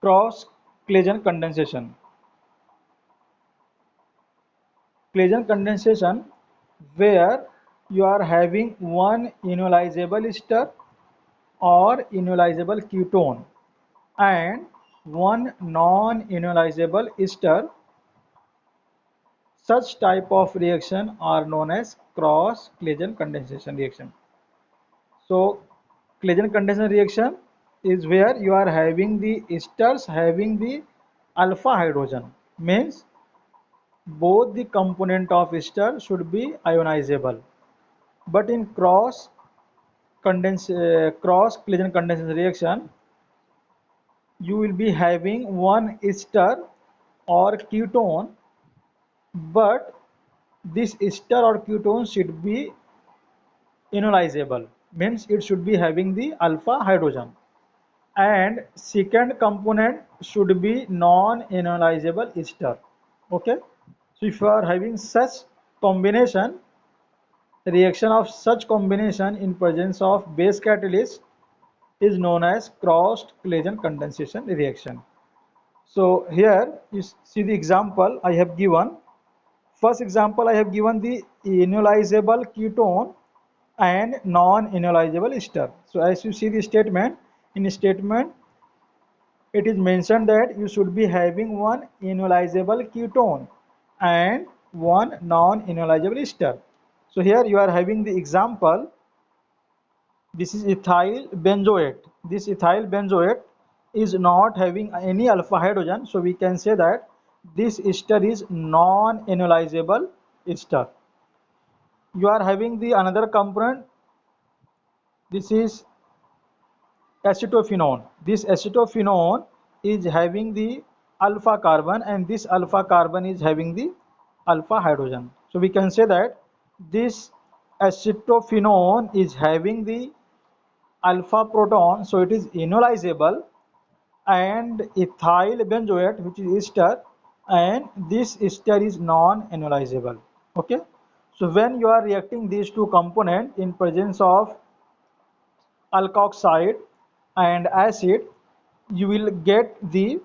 Cross Claisen condensation. Claisen condensation where you are having one ionizable ester or ionizable ketone and one non-ionizable ester. Such type of reaction are known as cross Claisen condensation reaction. So Claisen condensation reaction is where you are having the esters having the alpha hydrogen, means both the component of ester should be ionizable. But in cross Claisen condensation reaction, you will be having one ester or ketone, but this ester or ketone should be ionizable, means it should be having the alpha hydrogen, and second component should be non-ionizable ester. Okay, so if you are having such combination, reaction of such combination in presence of base catalyst is known as cross Claisen condensation reaction. So here you see the example I have given. First example, I have given the ionizable ketone and non-ionizable ester. So as you see the statement, in the statement it is mentioned that you should be having one ionizable ketone and one non-ionizable ester. So here you are having the example. This is ethyl benzoate. This ethyl benzoate is not having any alpha hydrogen, so we can say that this ester is non-ionizable ester. You are having the another component. This is acetophenone. This acetophenone is having the alpha carbon, and this alpha carbon is having the alpha hydrogen. So we can say that this acetophenone is having the alpha proton, so it is ionizable, and ethyl benzoate, which is ester, and this ester is non-ionizable. Okay, so when you are reacting these two components in presence of alkoxide and acid, you will get the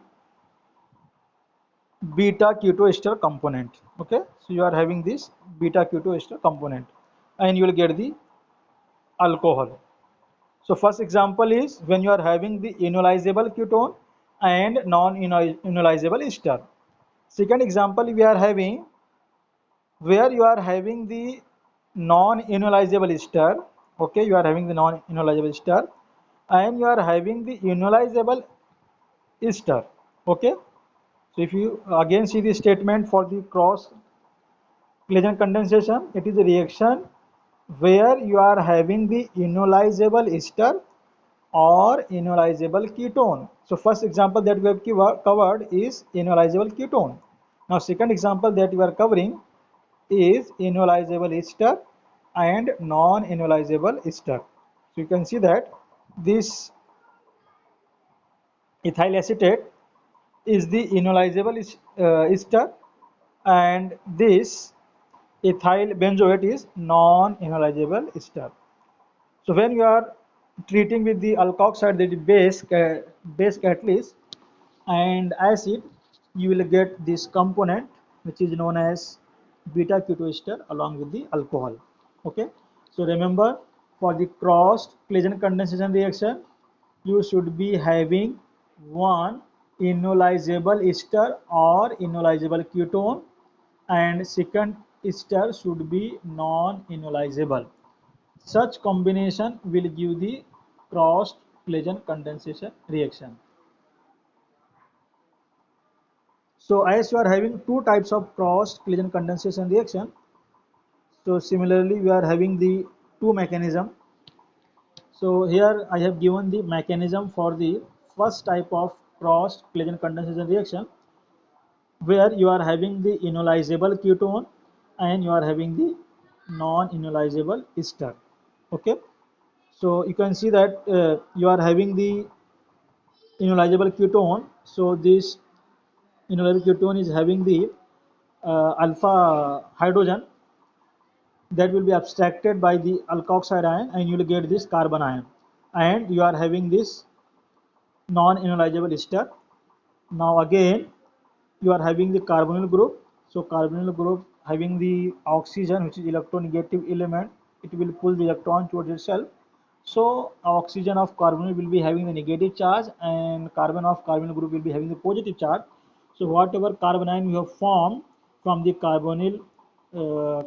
beta ketoester component. Okay, so you are having this beta ketoester component and you will get the alcohol. So first example is when you are having the ionizable ketone and non-ionizable ester. Second example we are having where you are having the non-ionizable ester. Okay, you are having the non-ionizable ester and you are having the ionizable ester. Okay, so if you again see the statement for the cross Claisen condensation, it is a reaction where you are having the ionizable ester or ionizable ketone. So first example that we have covered is ionizable ketone. Now second example that we are covering is ionizable ester and non-ionizable ester. So you can see that this ethyl acetate is the ionizable ester and this ethyl benzoate is non-ionizable ester. So when you are treating with the alkoxide, that is base catalyst and acid, you will get this component which is known as beta ketoester along with the alcohol. Okay, so remember, for the cross Claisen condensation reaction, you should be having one ionizable ester or ionizable ketone, and second ester should be non-ionizable. Such combination will give the cross Claisen condensation reaction. So as you are having two types of cross Claisen condensation reaction, so similarly we are having the two mechanism. So here I have given the mechanism for the first type of cross Claisen condensation reaction where you are having the ionizable ketone and you are having the non-ionizable ester. Okay, so you can see that you are having the ionizable ketone. So this ionizable ketone is having the alpha hydrogen that will be abstracted by the alkoxide ion and you will get this carbon ion, and you are having this non-ionizable ester Now again you are having the carbonyl group. So carbonyl group having the oxygen, which is electronegative element, it will pull the electron towards itself. So oxygen of carbonyl will be having the negative charge and carbon of carbonyl group will be having the positive charge. So whatever carbon ion we have formed from the carbonyl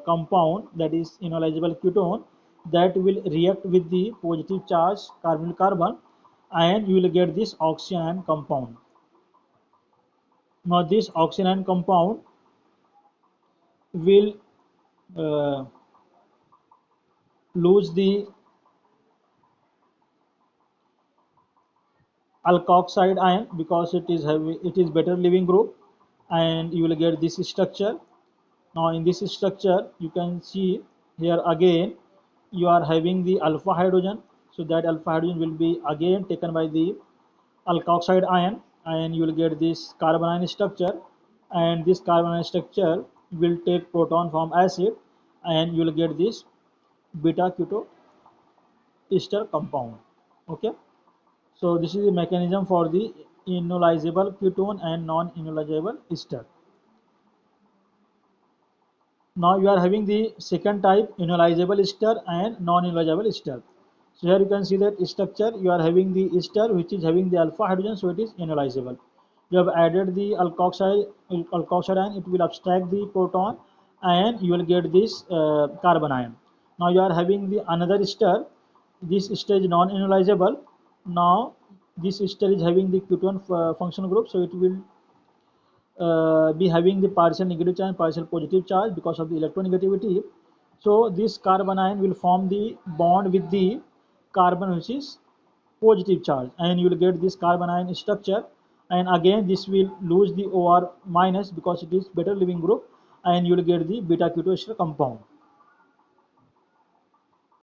compound, that is ionizable ketone, that will react with the positive charge carbonyl carbon, and you will get this oxygen ion compound. Now this oxygen ion compound will uh, lose the alkoxide ion because it is better leaving group, and you will get this structure. Now in this structure you can see here again you are having the alpha hydrogen. So that alpha hydrogen will be again taken by the alkoxide ion, and you will get this carbon ion structure, and this carbon ion structure will take proton from acid, and you will get this beta keto ester compound. Okay, so this is the mechanism for the ionizable ketone and non-ionizable ester. Now you are having the second type, ionizable ester and non-ionizable ester. So here you can see that structure, you are having the ester which is having the alpha hydrogen, so it is ionizable. You have added the alkoxide ion, it will abstract the proton, and you will get this carbon ion. Now you are having the another ester. This ester is non-ionizable. Now this ester is having the ketone functional group, so it will be having the partial negative charge and partial positive charge because of the electronegativity. So this carbon ion will form the bond with the carbon which is positive charge, and you will get this carbon ion structure, and again this will lose the OR minus because it is better leaving group, and you will get the beta keto ester compound.